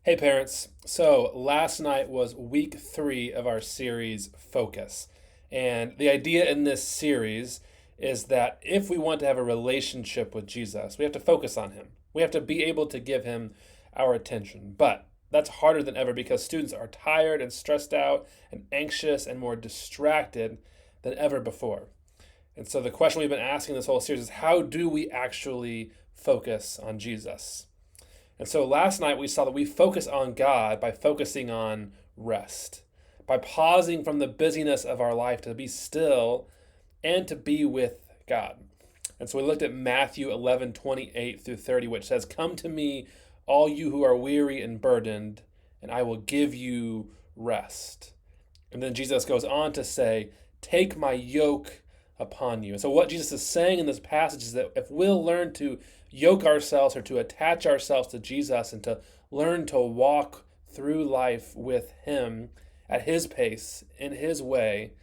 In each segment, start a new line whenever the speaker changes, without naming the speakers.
Hey parents. So last night was week 3 of our series Focus. And the idea in this series is that if we want to have a relationship with Jesus, we have to focus on him. We have to be able to give him our attention. But that's harder than ever because students are tired and stressed out and anxious and more distracted than ever before. And so the question we've been asking this whole series is how do we actually focus on Jesus? And so last night we saw that we focus on God by focusing on rest, by pausing from the busyness of our life to be still and to be with God. And so we looked at Matthew 11:28 through 30, which says, "Come to me, all you who are weary and burdened, and I will give you rest." And then Jesus goes on to say, "Take my yoke upon you." And so, what Jesus is saying in this passage is that if we'll learn to yoke ourselves or to attach ourselves to Jesus and to learn to walk through life with Him at His pace, in His way,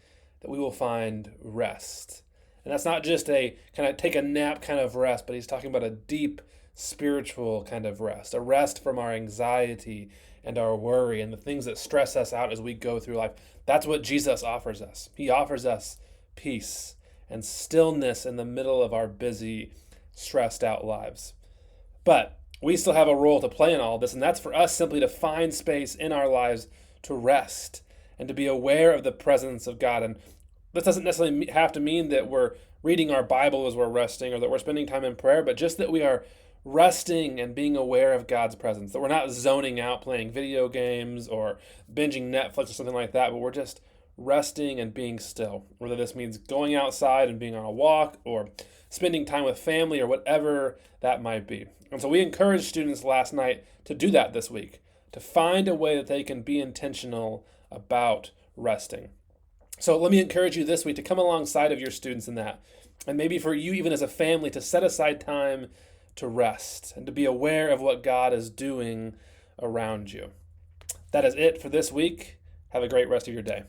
that we will find rest. And that's not just a kind of take a nap kind of rest, but He's talking about a deep spiritual kind of rest, a rest from our anxiety and our worry and the things that stress us out as we go through life. That's what Jesus offers us. He offers us peace and stillness in the middle of our busy, stressed out lives. But we still have a role to play in all this, and that's for us simply to find space in our lives to rest and to be aware of the presence of God. And this doesn't necessarily have to mean that we're reading our Bible as we're resting or that we're spending time in prayer, but just that we are resting and being aware of God's presence, that we're not zoning out playing video games or binging Netflix or something like that, but we're just resting and being still, whether this means going outside and being on a walk or spending time with family or whatever that might be. And so we encouraged students last night to do that this week, to find a way that they can be intentional about resting. So let me encourage you this week to come alongside of your students in that. And maybe for you, even as a family, to set aside time to rest and to be aware of what God is doing around you. That is it for this week. Have a great rest of your day.